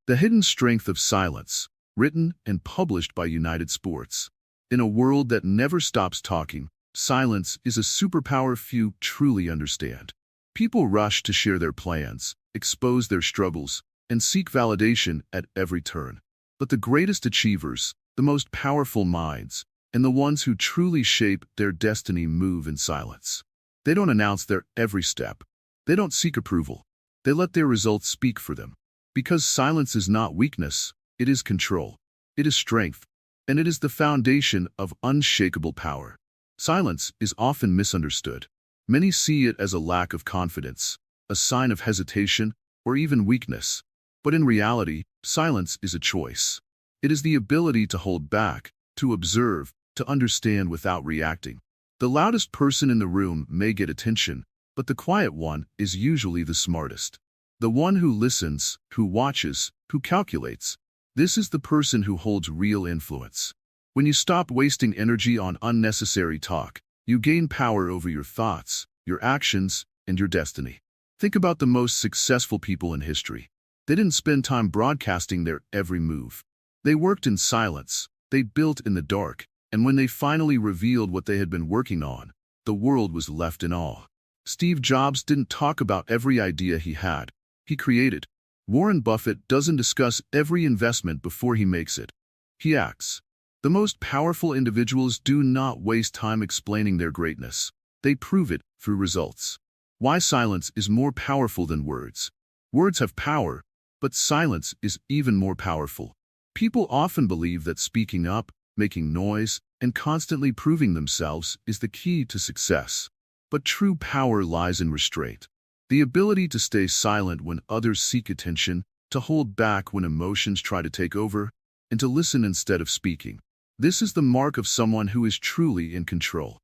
The Hidden Strength of Silence, written and published by United Sports. In a world that never stops talking, silence is a superpower few truly understand. People rush to share their plans, expose their struggles, and seek validation at every turn. But the greatest achievers, the most powerful minds, and the ones who truly shape their destiny move in silence. They don't announce their every step. They don't seek approval. They let their results speak for them. Because silence is not weakness, it is control. It is strength, and it is the foundation of unshakable power. Silence is often misunderstood. Many see it as a lack of confidence, a sign of hesitation, or even weakness. But in reality, silence is a choice. It is the ability to hold back, to observe, to understand without reacting. The loudest person in the room may get attention, but the quiet one is usually the smartest. The one who listens, who watches, who calculates. This is the person who holds real influence. When you stop wasting energy on unnecessary talk, you gain power over your thoughts, your actions, and your destiny. Think about the most successful people in history. They didn't spend time broadcasting their every move. They worked in silence, they built in the dark, and when they finally revealed what they had been working on, the world was left in awe. Steve Jobs didn't talk about every idea he had. He created. Warren Buffett doesn't discuss every investment before he makes it. He acts. The most powerful individuals do not waste time explaining their greatness. They prove it through results. Why silence is more powerful than words. Words have power, but silence is even more powerful. People often believe that speaking up, making noise, and constantly proving themselves is the key to success. But true power lies in restraint. The ability to stay silent when others seek attention, to hold back when emotions try to take over, and to listen instead of speaking. This is the mark of someone who is truly in control.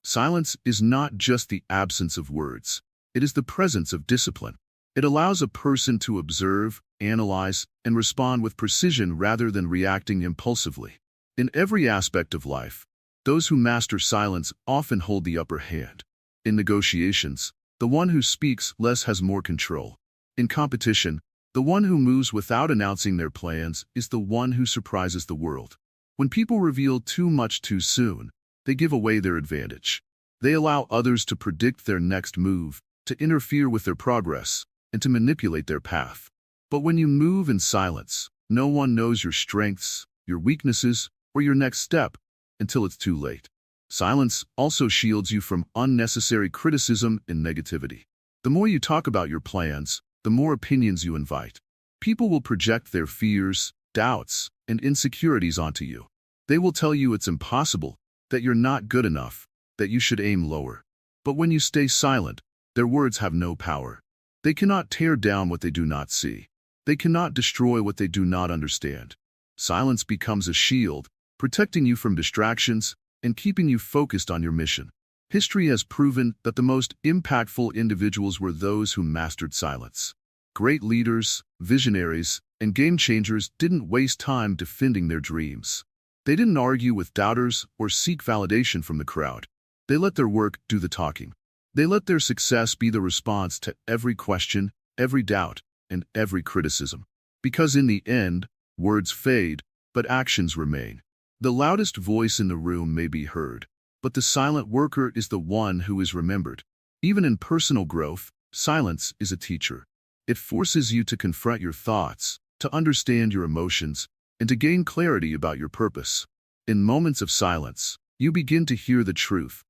Silence is not just the absence of words. It is the presence of discipline. It allows a person to observe, analyze, and respond with precision rather than reacting impulsively. In every aspect of life, those who master silence often hold the upper hand. In negotiations, the one who speaks less has more control. In competition, the one who moves without announcing their plans is the one who surprises the world. When people reveal too much too soon, they give away their advantage. They allow others to predict their next move, to interfere with their progress, and to manipulate their path. But when you move in silence, no one knows your strengths, your weaknesses, or your next step until it's too late. Silence also shields you from unnecessary criticism and negativity. The more you talk about your plans, the more opinions you invite. People will project their fears, doubts, and insecurities onto you. They will tell you it's impossible, that you're not good enough, that you should aim lower. But when you stay silent, their words have no power. They cannot tear down what they do not see. They cannot destroy what they do not understand. Silence becomes a shield, protecting you from distractions and keeping you focused on your mission. History has proven that the most impactful individuals were those who mastered silence. Great leaders, visionaries, and game-changers didn't waste time defending their dreams. They didn't argue with doubters or seek validation from the crowd. They let their work do the talking. They let their success be the response to every question, every doubt, and every criticism. Because in the end, words fade, but actions remain. The loudest voice in the room may be heard, but the silent worker is the one who is remembered. Even in personal growth, silence is a teacher. It forces you to confront your thoughts, to understand your emotions, and to gain clarity about your purpose. In moments of silence, you begin to hear the truth.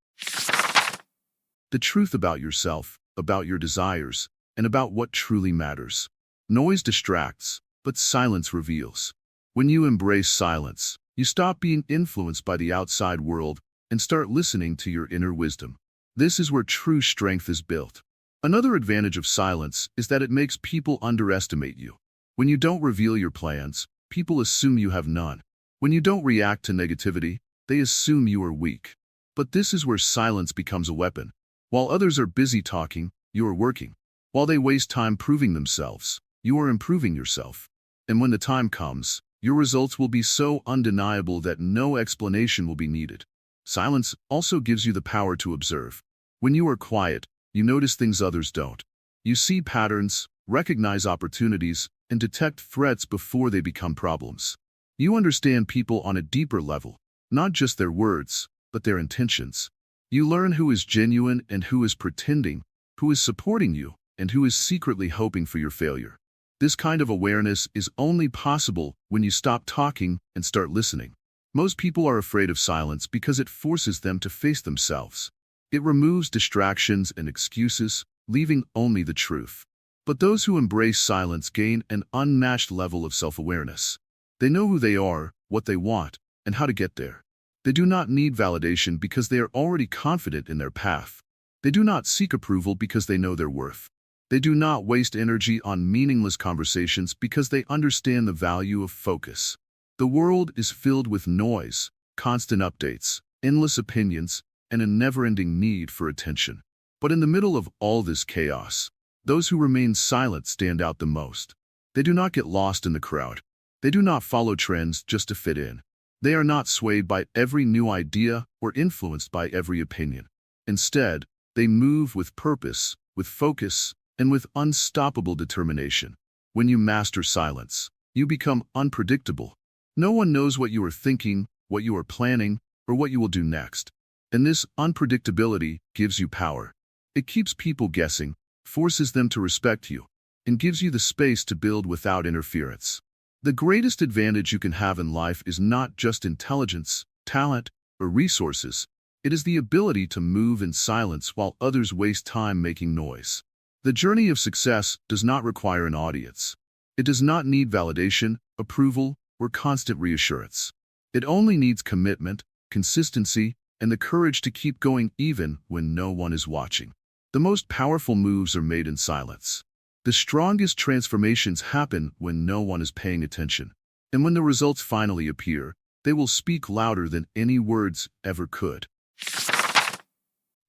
The truth about yourself, about your desires, and about what truly matters. Noise distracts, but silence reveals. When you embrace silence, you stop being influenced by the outside world and start listening to your inner wisdom. This is where true strength is built. Another advantage of silence is that it makes people underestimate you. When you don't reveal your plans, people assume you have none. When you don't react to negativity, they assume you are weak. But this is where silence becomes a weapon. While others are busy talking, you are working. While they waste time proving themselves, you are improving yourself. And when the time comes, your results will be so undeniable that no explanation will be needed. Silence also gives you the power to observe. When you are quiet, you notice things others don't. You see patterns, recognize opportunities, and detect threats before they become problems. You understand people on a deeper level, not just their words, but their intentions. You learn who is genuine and who is pretending, who is supporting you, and who is secretly hoping for your failure. This kind of awareness is only possible when you stop talking and start listening. Most people are afraid of silence because it forces them to face themselves. It removes distractions and excuses, leaving only the truth. But those who embrace silence gain an unmatched level of self-awareness. They know who they are, what they want, and how to get there. They do not need validation because they are already confident in their path. They do not seek approval because they know their worth. They do not waste energy on meaningless conversations because they understand the value of focus. The world is filled with noise, constant updates, endless opinions, and a never-ending need for attention. But in the middle of all this chaos, those who remain silent stand out the most. They do not get lost in the crowd. They do not follow trends just to fit in. They are not swayed by every new idea or influenced by every opinion. Instead, they move with purpose, with focus, and with unstoppable determination. When you master silence, you become unpredictable. No one knows what you are thinking, what you are planning, or what you will do next. And this unpredictability gives you power. It keeps people guessing, forces them to respect you, and gives you the space to build without interference. The greatest advantage you can have in life is not just intelligence, talent, or resources. It is the ability to move in silence while others waste time making noise. The journey of success does not require an audience. It does not need validation, approval, or constant reassurance. It only needs commitment, consistency, and the courage to keep going even when no one is watching. The most powerful moves are made in silence. The strongest transformations happen when no one is paying attention. And when the results finally appear, they will speak louder than any words ever could.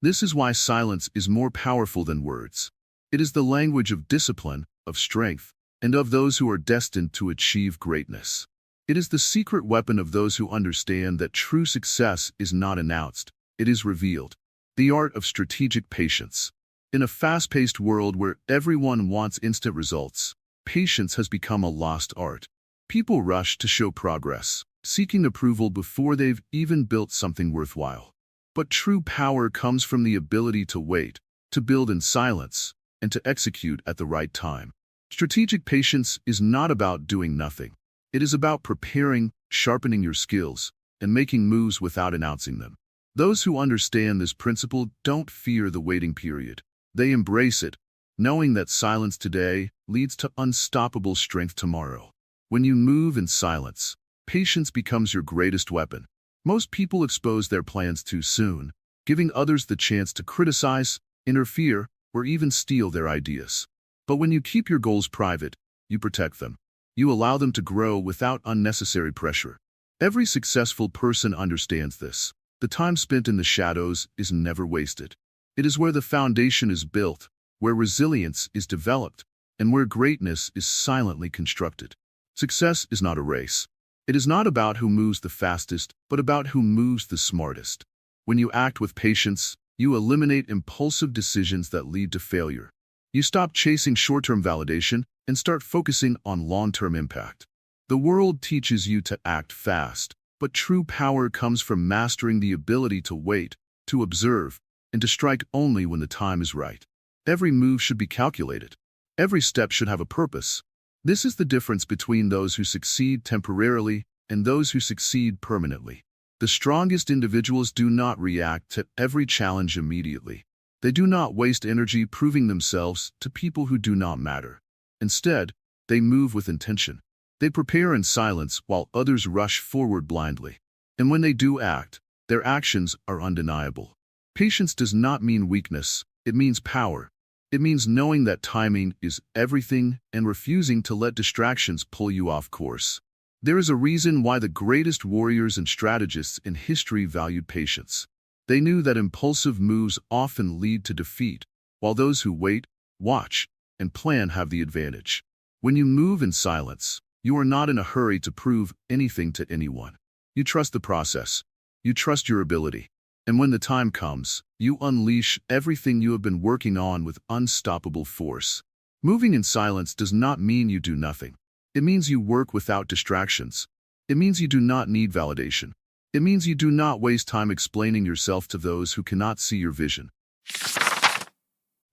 This is why silence is more powerful than words. It is the language of discipline, of strength, and of those who are destined to achieve greatness. It is the secret weapon of those who understand that true success is not announced, it is revealed. The art of strategic patience. In a fast-paced world where everyone wants instant results, patience has become a lost art. People rush to show progress, seeking approval before they've even built something worthwhile. But true power comes from the ability to wait, to build in silence, and to execute at the right time. Strategic patience is not about doing nothing. It is about preparing, sharpening your skills, and making moves without announcing them. Those who understand this principle don't fear the waiting period. They embrace it, knowing that silence today leads to unstoppable strength tomorrow. When you move in silence, patience becomes your greatest weapon. Most people expose their plans too soon, giving others the chance to criticize, interfere, or even steal their ideas. But when you keep your goals private, you protect them. You allow them to grow without unnecessary pressure. Every successful person understands this. The time spent in the shadows is never wasted. It is where the foundation is built, where resilience is developed, and where greatness is silently constructed. Success is not a race. It is not about who moves the fastest, but about who moves the smartest. When you act with patience, you eliminate impulsive decisions that lead to failure. You stop chasing short-term validation and start focusing on long-term impact. The world teaches you to act fast, but true power comes from mastering the ability to wait, to observe, and to strike only when the time is right. Every move should be calculated. Every step should have a purpose. This is the difference between those who succeed temporarily and those who succeed permanently. The strongest individuals do not react to every challenge immediately. They do not waste energy proving themselves to people who do not matter. Instead, they move with intention. They prepare in silence while others rush forward blindly. And when they do act, their actions are undeniable. Patience does not mean weakness, it means power. It means knowing that timing is everything and refusing to let distractions pull you off course. There is a reason why the greatest warriors and strategists in history valued patience. They knew that impulsive moves often lead to defeat, while those who wait, watch, and plan have the advantage. When you move in silence, you are not in a hurry to prove anything to anyone. You trust the process. You trust your ability. And when the time comes, you unleash everything you have been working on with unstoppable force. Moving in silence does not mean you do nothing. It means you work without distractions. It means you do not need validation. It means you do not waste time explaining yourself to those who cannot see your vision.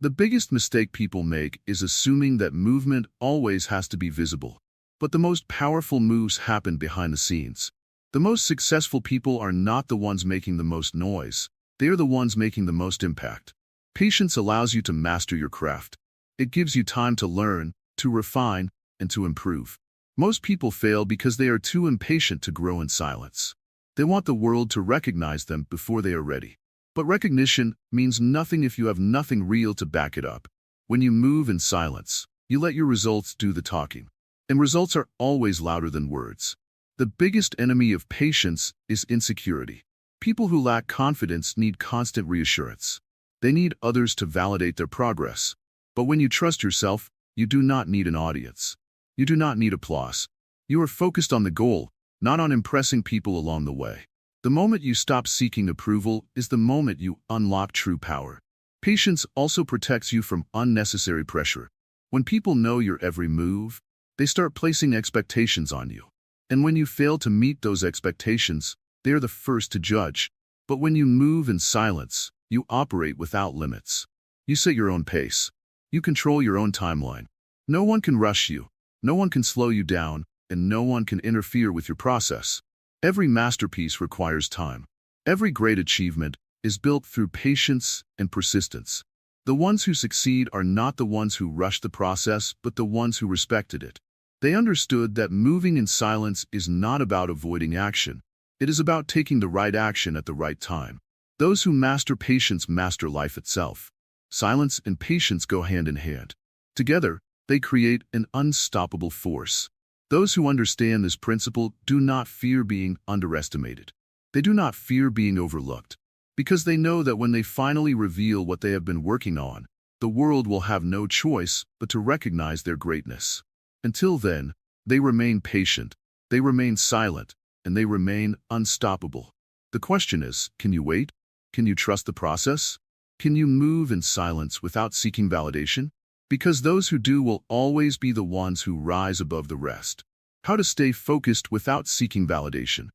The biggest mistake people make is assuming that movement always has to be visible. But the most powerful moves happen behind the scenes. The most successful people are not the ones making the most noise. They are the ones making the most impact. Patience allows you to master your craft. It gives you time to learn, to refine, and to improve. Most people fail because they are too impatient to grow in silence. They want the world to recognize them before they are ready. But recognition means nothing if you have nothing real to back it up. When you move in silence, you let your results do the talking. And results are always louder than words. The biggest enemy of patience is insecurity. People who lack confidence need constant reassurance. They need others to validate their progress. But when you trust yourself, you do not need an audience. You do not need applause. You are focused on the goal, not on impressing people along the way. The moment you stop seeking approval is the moment you unlock true power. Patience also protects you from unnecessary pressure. When people know your every move, they start placing expectations on you. And when you fail to meet those expectations, they are the first to judge. But when you move in silence, you operate without limits. You set your own pace. You control your own timeline. No one can rush you. No one can slow you down, and no one can interfere with your process. Every masterpiece requires time. Every great achievement is built through patience and persistence. The ones who succeed are not the ones who rushed the process, but the ones who respected it. They understood that moving in silence is not about avoiding action. It is about taking the right action at the right time. Those who master patience master life itself. Silence and patience go hand in hand. Together, they create an unstoppable force. Those who understand this principle do not fear being underestimated. They do not fear being overlooked, because they know that when they finally reveal what they have been working on, the world will have no choice but to recognize their greatness. Until then, they remain patient, they remain silent, and they remain unstoppable. The question is, can you wait? Can you trust the process? Can you move in silence without seeking validation? Because those who do will always be the ones who rise above the rest. How to stay focused without seeking validation.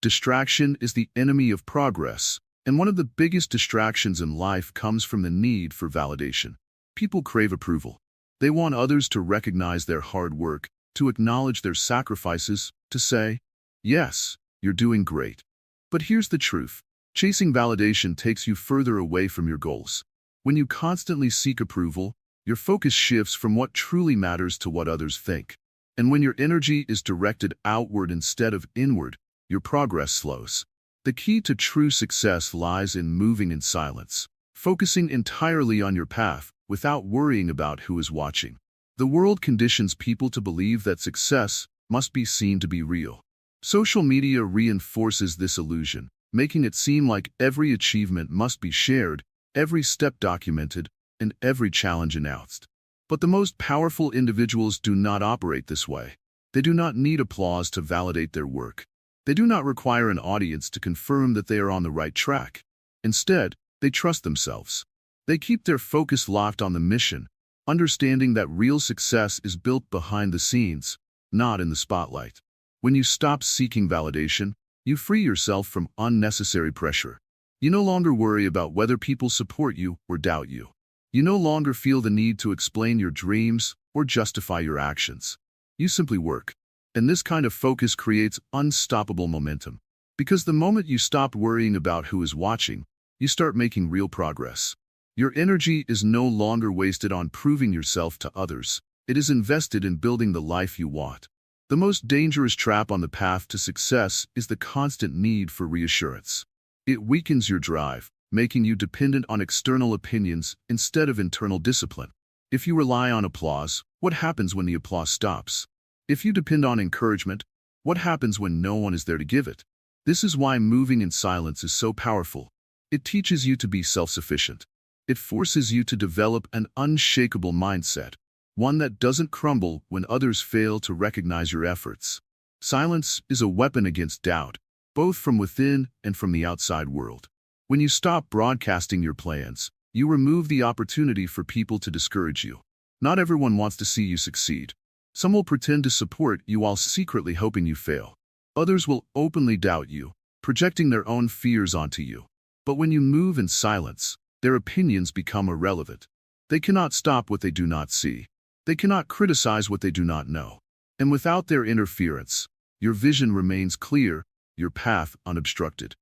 Distraction is the enemy of progress, and one of the biggest distractions in life comes from the need for validation. People crave approval. They want others to recognize their hard work, to acknowledge their sacrifices, to say, "Yes, you're doing great." But here's the truth. Chasing validation takes you further away from your goals. When you constantly seek approval, your focus shifts from what truly matters to what others think. And when your energy is directed outward instead of inward, your progress slows. The key to true success lies in moving in silence, focusing entirely on your path without worrying about who is watching. The world conditions people to believe that success must be seen to be real. Social media reinforces this illusion, making it seem like every achievement must be shared, every step documented, and every challenge announced. But the most powerful individuals do not operate this way. They do not need applause to validate their work. They do not require an audience to confirm that they are on the right track. Instead, they trust themselves. They keep their focus locked on the mission, understanding that real success is built behind the scenes, not in the spotlight. When you stop seeking validation, you free yourself from unnecessary pressure. You no longer worry about whether people support you or doubt you. You no longer feel the need to explain your dreams or justify your actions. You simply work. And this kind of focus creates unstoppable momentum. Because the moment you stop worrying about who is watching, you start making real progress. Your energy is no longer wasted on proving yourself to others. It is invested in building the life you want. The most dangerous trap on the path to success is the constant need for reassurance. It weakens your drive, making you dependent on external opinions instead of internal discipline. If you rely on applause, what happens when the applause stops? If you depend on encouragement, what happens when no one is there to give it? This is why moving in silence is so powerful. It teaches you to be self-sufficient. It forces you to develop an unshakable mindset, one that doesn't crumble when others fail to recognize your efforts. Silence is a weapon against doubt, both from within and from the outside world. When you stop broadcasting your plans, You remove the opportunity for people to discourage you. Not everyone wants to see you succeed. Some will pretend to support you while secretly hoping you fail. Others will openly doubt you, projecting their own fears onto you. But when you move in silence, their opinions become irrelevant. They cannot stop what they do not see. They cannot criticize what they do not know. And without their interference, your vision remains clear, your path unobstructed.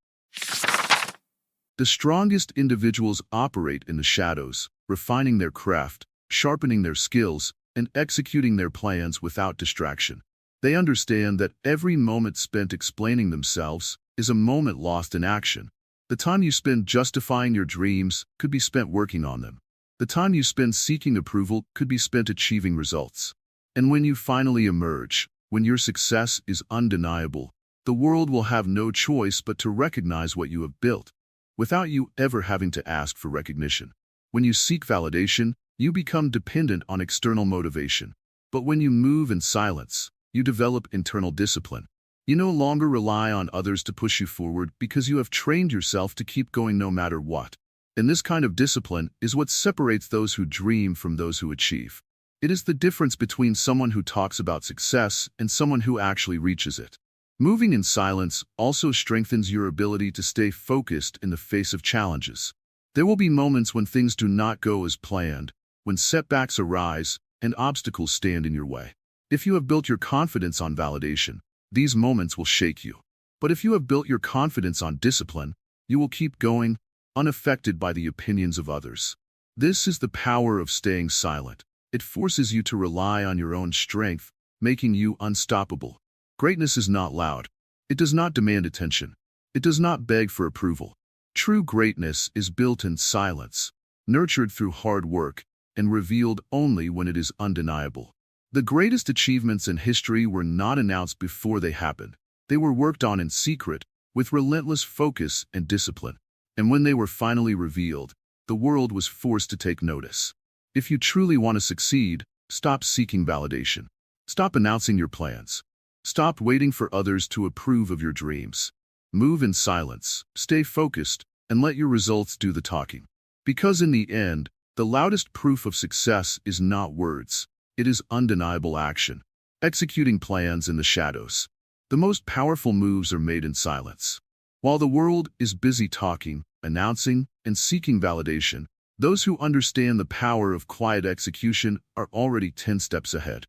The strongest individuals operate in the shadows, refining their craft, sharpening their skills, and executing their plans without distraction. They understand that every moment spent explaining themselves is a moment lost in action. The time you spend justifying your dreams could be spent working on them. The time you spend seeking approval could be spent achieving results. And when you finally emerge, when your success is undeniable, the world will have no choice but to recognize what you have built, without you ever having to ask for recognition. When you seek validation, you become dependent on external motivation. But when you move in silence, you develop internal discipline. You no longer rely on others to push you forward because you have trained yourself to keep going no matter what. And this kind of discipline is what separates those who dream from those who achieve. It is the difference between someone who talks about success and someone who actually reaches it. Moving in silence also strengthens your ability to stay focused in the face of challenges. There will be moments when things do not go as planned, when setbacks arise and obstacles stand in your way. If you have built your confidence on validation, these moments will shake you. But if you have built your confidence on discipline, you will keep going, unaffected by the opinions of others. This is the power of staying silent. It forces you to rely on your own strength, making you unstoppable. Greatness is not loud. It does not demand attention. It does not beg for approval. True greatness is built in silence, nurtured through hard work, and revealed only when it is undeniable. The greatest achievements in history were not announced before they happened. They were worked on in secret, with relentless focus and discipline. And when they were finally revealed, the world was forced to take notice. If you truly want to succeed, stop seeking validation. Stop announcing your plans. Stop waiting for others to approve of your dreams. Move in silence, stay focused, and let your results do the talking. Because in the end, the loudest proof of success is not words. It is undeniable action. Executing plans in the shadows. The most powerful moves are made in silence. While the world is busy talking, announcing, and seeking validation, those who understand the power of quiet execution are already 10 steps ahead.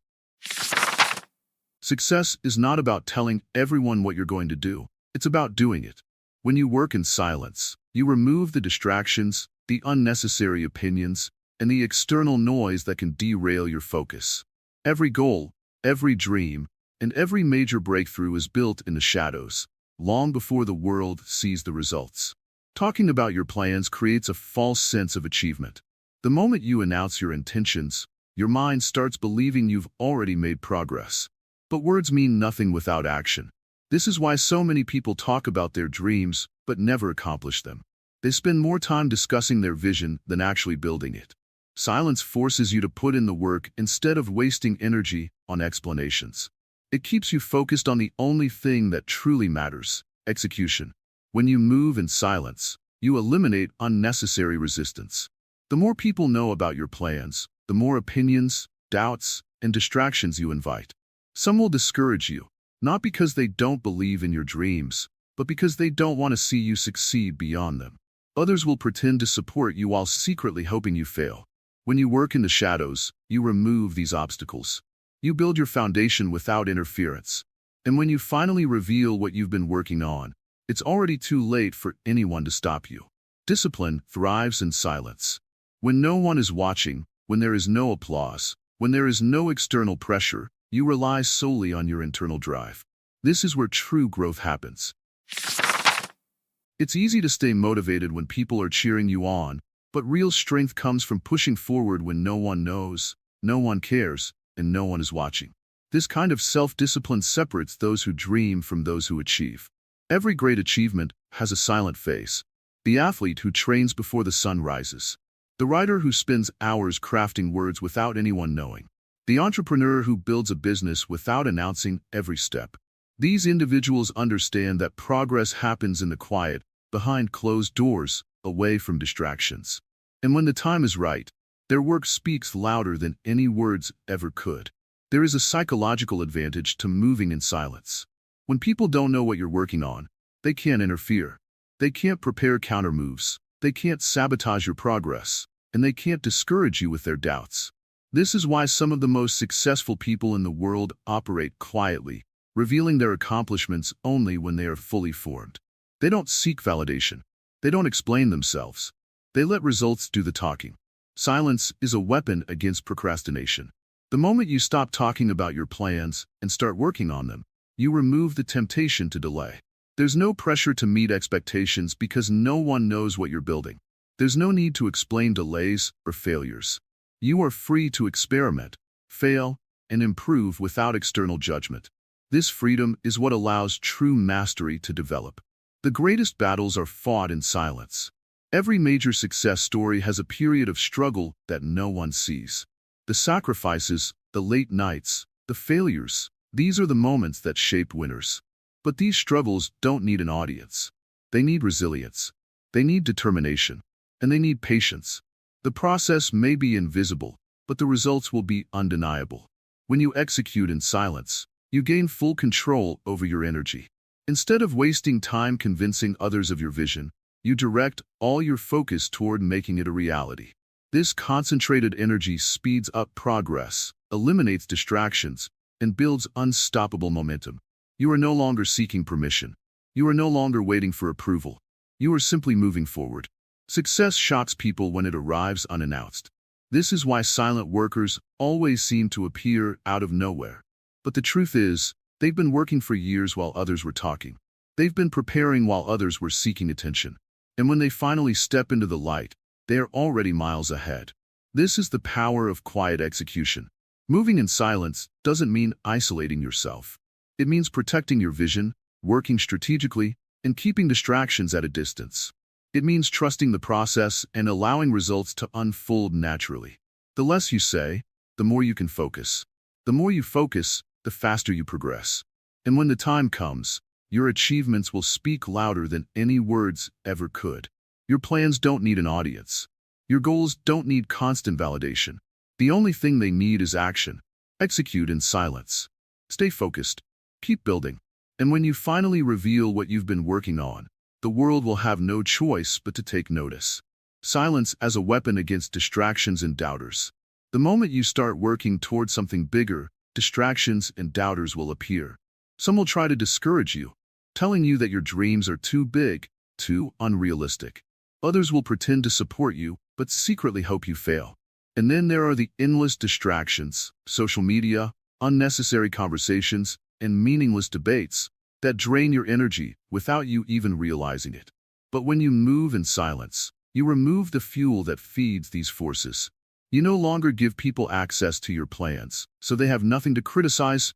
Success is not about telling everyone what you're going to do. It's about doing it. When you work in silence, you remove the distractions, the unnecessary opinions, and the external noise that can derail your focus. Every goal, every dream, and every major breakthrough is built in the shadows, long before the world sees the results. Talking about your plans creates a false sense of achievement. The moment you announce your intentions, your mind starts believing you've already made progress. But words mean nothing without action. This is why so many people talk about their dreams, but never accomplish them. They spend more time discussing their vision than actually building it. Silence forces you to put in the work instead of wasting energy on explanations. It keeps you focused on the only thing that truly matters: execution. When you move in silence, you eliminate unnecessary resistance. The more people know about your plans, the more opinions, doubts, and distractions you invite. Some will discourage you, not because they don't believe in your dreams, but because they don't want to see you succeed beyond them. Others will pretend to support you while secretly hoping you fail. When you work in the shadows, you remove these obstacles. You build your foundation without interference. And when you finally reveal what you've been working on, it's already too late for anyone to stop you. Discipline thrives in silence. When no one is watching, when there is no applause, when there is no external pressure, you rely solely on your internal drive. This is where true growth happens. It's easy to stay motivated when people are cheering you on, but real strength comes from pushing forward when no one knows, no one cares, and no one is watching. This kind of self-discipline separates those who dream from those who achieve. Every great achievement has a silent face. The athlete who trains before the sun rises. The writer who spends hours crafting words without anyone knowing. The entrepreneur who builds a business without announcing every step. These individuals understand that progress happens in the quiet, behind closed doors, away from distractions. And when the time is right, their work speaks louder than any words ever could. There is a psychological advantage to moving in silence. When people don't know what you're working on, they can't interfere. They can't prepare counter-moves. They can't sabotage your progress. And they can't discourage you with their doubts. This is why some of the most successful people in the world operate quietly, revealing their accomplishments only when they are fully formed. They don't seek validation. They don't explain themselves. They let results do the talking. Silence is a weapon against procrastination. The moment you stop talking about your plans and start working on them, you remove the temptation to delay. There's no pressure to meet expectations because no one knows what you're building. There's no need to explain delays or failures. You are free to experiment, fail, and improve without external judgment. This freedom is what allows true mastery to develop. The greatest battles are fought in silence. Every major success story has a period of struggle that no one sees. The sacrifices, the late nights, the failures, these are the moments that shape winners. But these struggles don't need an audience. They need resilience. They need determination. And they need patience. The process may be invisible, but the results will be undeniable. When you execute in silence, you gain full control over your energy. Instead of wasting time convincing others of your vision, you direct all your focus toward making it a reality. This concentrated energy speeds up progress, eliminates distractions, and builds unstoppable momentum. You are no longer seeking permission. You are no longer waiting for approval. You are simply moving forward. Success shocks people when it arrives unannounced. This is why silent workers always seem to appear out of nowhere. But the truth is, they've been working for years while others were talking. They've been preparing while others were seeking attention. And when they finally step into the light, they are already miles ahead. This is the power of quiet execution. Moving in silence doesn't mean isolating yourself. It means protecting your vision, working strategically, and keeping distractions at a distance. It means trusting the process and allowing results to unfold naturally. The less you say, the more you can focus. The more you focus, the faster you progress. And when the time comes, your achievements will speak louder than any words ever could. Your plans don't need an audience. Your goals don't need constant validation. The only thing they need is action. Execute in silence. Stay focused. Keep building. And when you finally reveal what you've been working on, the world will have no choice but to take notice. Silence as a weapon against distractions and doubters. The moment you start working toward something bigger, distractions and doubters will appear. Some will try to discourage you, telling you that your dreams are too big, too unrealistic. Others will pretend to support you, but secretly hope you fail. And then there are the endless distractions, social media, unnecessary conversations, and meaningless debates that drain your energy without you even realizing it. But when you move in silence, you remove the fuel that feeds these forces. You no longer give people access to your plans, so they have nothing to criticize,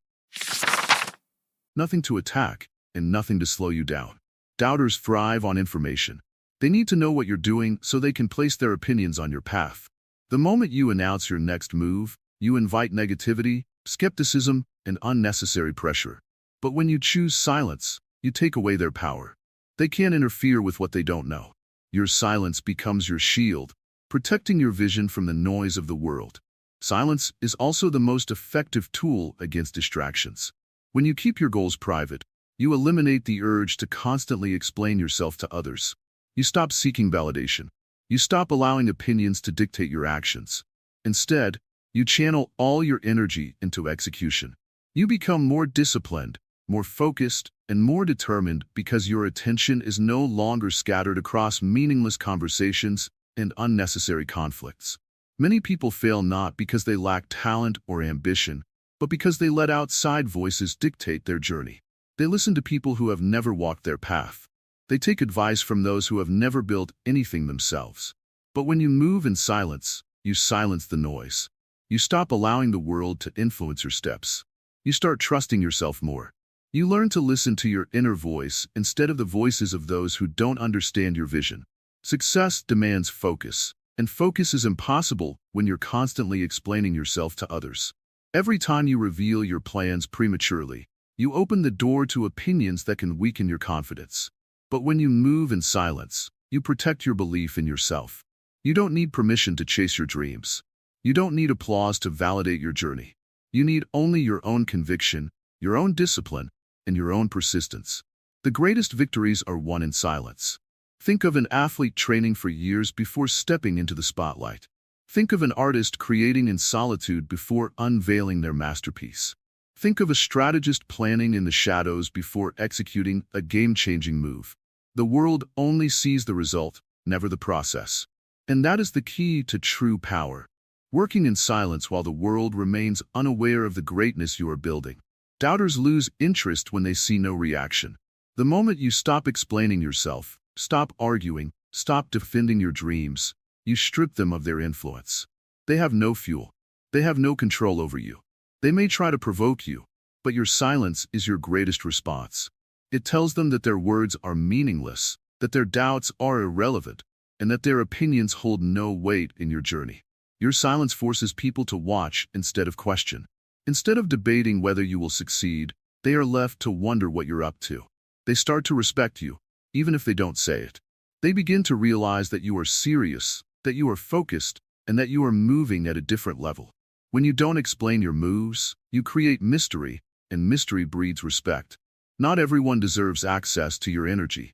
nothing to attack, and nothing to slow you down. Doubters thrive on information. They need to know what you're doing so they can place their opinions on your path. The moment you announce your next move, you invite negativity, skepticism, and unnecessary pressure. But when you choose silence, you take away their power. They can't interfere with what they don't know. Your silence becomes your shield, protecting your vision from the noise of the world. Silence is also the most effective tool against distractions. When you keep your goals private, you eliminate the urge to constantly explain yourself to others. You stop seeking validation. You stop allowing opinions to dictate your actions. Instead, you channel all your energy into execution. You become more disciplined, more focused, and more determined because your attention is no longer scattered across meaningless conversations and unnecessary conflicts. Many people fail not because they lack talent or ambition, but because they let outside voices dictate their journey. They listen to people who have never walked their path. They take advice from those who have never built anything themselves. But when you move in silence, you silence the noise. You stop allowing the world to influence your steps. You start trusting yourself more. You learn to listen to your inner voice instead of the voices of those who don't understand your vision. Success demands focus, and focus is impossible when you're constantly explaining yourself to others. Every time you reveal your plans prematurely, you open the door to opinions that can weaken your confidence. But when you move in silence, you protect your belief in yourself. You don't need permission to chase your dreams. You don't need applause to validate your journey. You need only your own conviction, your own discipline, and your own persistence. The greatest victories are won in silence. Think of an athlete training for years before stepping into the spotlight. Think of an artist creating in solitude before unveiling their masterpiece. Think of a strategist planning in the shadows before executing a game-changing move. The world only sees the result, never the process. And that is the key to true power. Working in silence while the world remains unaware of the greatness you are building. Doubters lose interest when they see no reaction. The moment you stop explaining yourself, stop arguing, stop defending your dreams, you strip them of their influence. They have no fuel. They have no control over you. They may try to provoke you, but your silence is your greatest response. It tells them that their words are meaningless, that their doubts are irrelevant, and that their opinions hold no weight in your journey. Your silence forces people to watch instead of question. Instead of debating whether you will succeed, they are left to wonder what you're up to. They start to respect you, even if they don't say it. They begin to realize that you are serious, that you are focused, and that you are moving at a different level. When you don't explain your moves, you create mystery, and mystery breeds respect. Not everyone deserves access to your energy.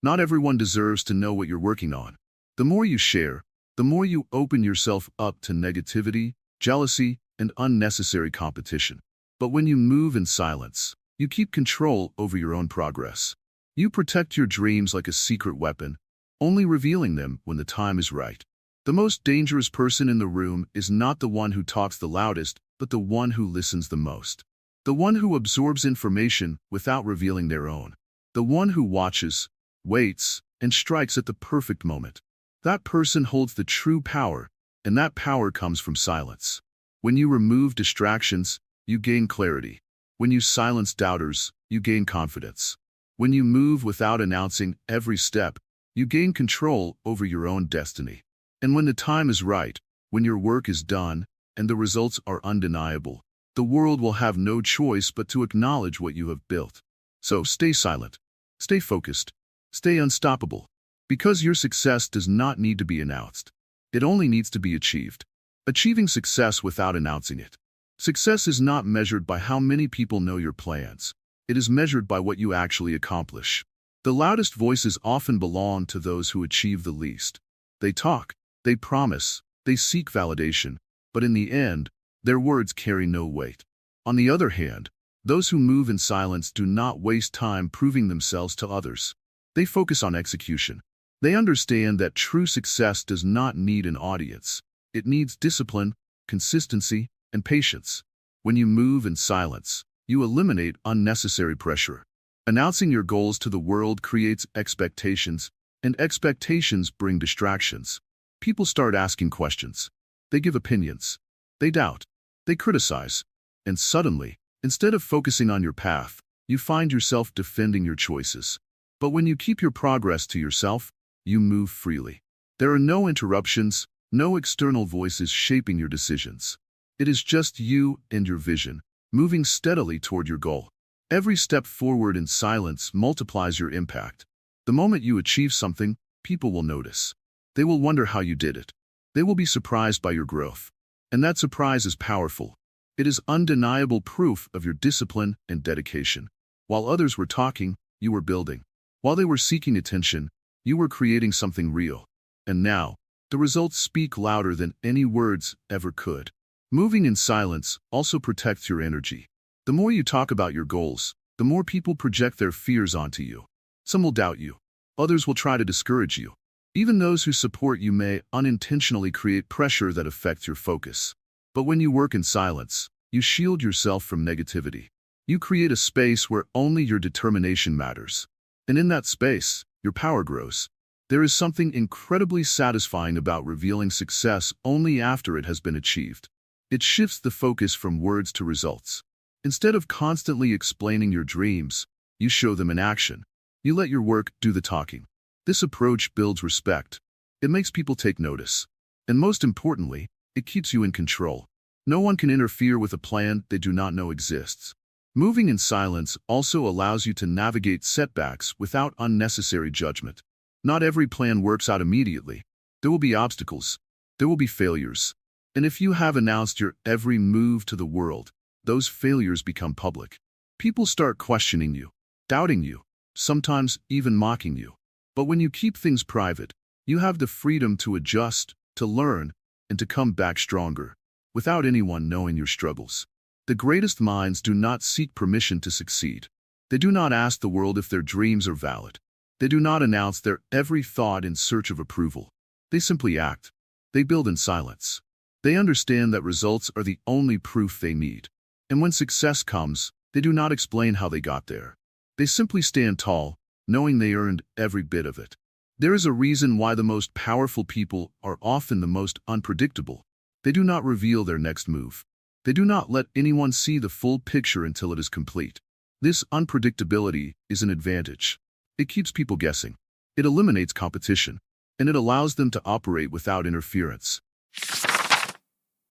Not everyone deserves to know what you're working on. The more you share, the more you open yourself up to negativity, jealousy, and unnecessary competition. But when you move in silence, you keep control over your own progress. You protect your dreams like a secret weapon, only revealing them when the time is right. The most dangerous person in the room is not the one who talks the loudest, but the one who listens the most. The one who absorbs information without revealing their own. The one who watches, waits, and strikes at the perfect moment. That person holds the true power, and that power comes from silence. When you remove distractions, you gain clarity. When you silence doubters, you gain confidence. When you move without announcing every step, you gain control over your own destiny. And when the time is right, when your work is done, and the results are undeniable, the world will have no choice but to acknowledge what you have built. So stay silent, stay focused, stay unstoppable, because your success does not need to be announced. It only needs to be achieved. Achieving success without announcing it. Success is not measured by how many people know your plans. It is measured by what you actually accomplish. The loudest voices often belong to those who achieve the least. They talk, they promise, they seek validation, but in the end, their words carry no weight. On the other hand, those who move in silence do not waste time proving themselves to others. They focus on execution. They understand that true success does not need an audience. It needs discipline, consistency, and patience. When you move in silence, you eliminate unnecessary pressure. Announcing your goals to the world creates expectations, and expectations bring distractions. People start asking questions. They give opinions. They doubt. They criticize. And suddenly, instead of focusing on your path, you find yourself defending your choices. But when you keep your progress to yourself, you move freely. There are no interruptions, no external voices shaping your decisions. It is just you and your vision, moving steadily toward your goal. Every step forward in silence multiplies your impact. The moment you achieve something, people will notice. They will wonder how you did it. They will be surprised by your growth. And that surprise is powerful. It is undeniable proof of your discipline and dedication. While others were talking, you were building. While they were seeking attention, you were creating something real. And now, the results speak louder than any words ever could. Moving in silence also protects your energy. The more you talk about your goals, the more people project their fears onto you. Some will doubt you. Others will try to discourage you. Even those who support you may unintentionally create pressure that affects your focus. But when you work in silence, you shield yourself from negativity. You create a space where only your determination matters. And in that space, your power grows. There is something incredibly satisfying about revealing success only after it has been achieved. It shifts the focus from words to results. Instead of constantly explaining your dreams, you show them in action. You let your work do the talking. This approach builds respect. It makes people take notice. And most importantly, it keeps you in control. No one can interfere with a plan they do not know exists. Moving in silence also allows you to navigate setbacks without unnecessary judgment. Not every plan works out immediately. There will be obstacles. There will be failures. And if you have announced your every move to the world, those failures become public. People start questioning you, doubting you, sometimes even mocking you. But when you keep things private, you have the freedom to adjust, to learn, and to come back stronger, without anyone knowing your struggles. The greatest minds do not seek permission to succeed. They do not ask the world if their dreams are valid. They do not announce their every thought in search of approval. They simply act. They build in silence. They understand that results are the only proof they need. And when success comes, they do not explain how they got there. They simply stand tall, knowing they earned every bit of it. There is a reason why the most powerful people are often the most unpredictable. They do not reveal their next move. They do not let anyone see the full picture until it is complete. This unpredictability is an advantage. It keeps people guessing. It eliminates competition, and it allows them to operate without interference.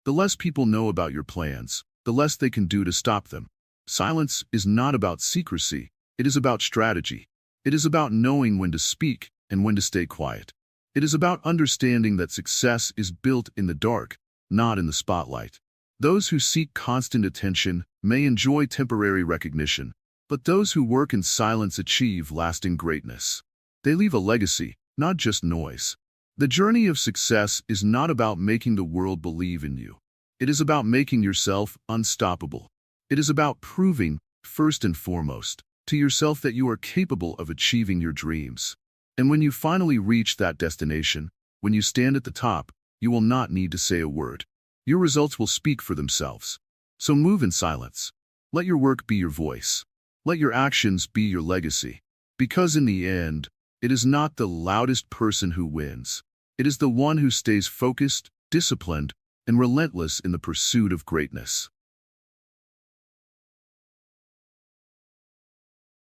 The less people know about your plans, the less they can do to stop them. Silence is not about secrecy. It is about strategy. It is about knowing when to speak and when to stay quiet. It is about understanding that success is built in the dark, not in the spotlight. Those who seek constant attention may enjoy temporary recognition, but those who work in silence achieve lasting greatness. They leave a legacy, not just noise. The journey of success is not about making the world believe in you. It is about making yourself unstoppable. It is about proving, first and foremost, to yourself that you are capable of achieving your dreams. And when you finally reach that destination, when you stand at the top, you will not need to say a word. Your results will speak for themselves. So move in silence. Let your work be your voice. Let your actions be your legacy. Because in the end, it is not the loudest person who wins. It is the one who stays focused, disciplined, and relentless in the pursuit of greatness.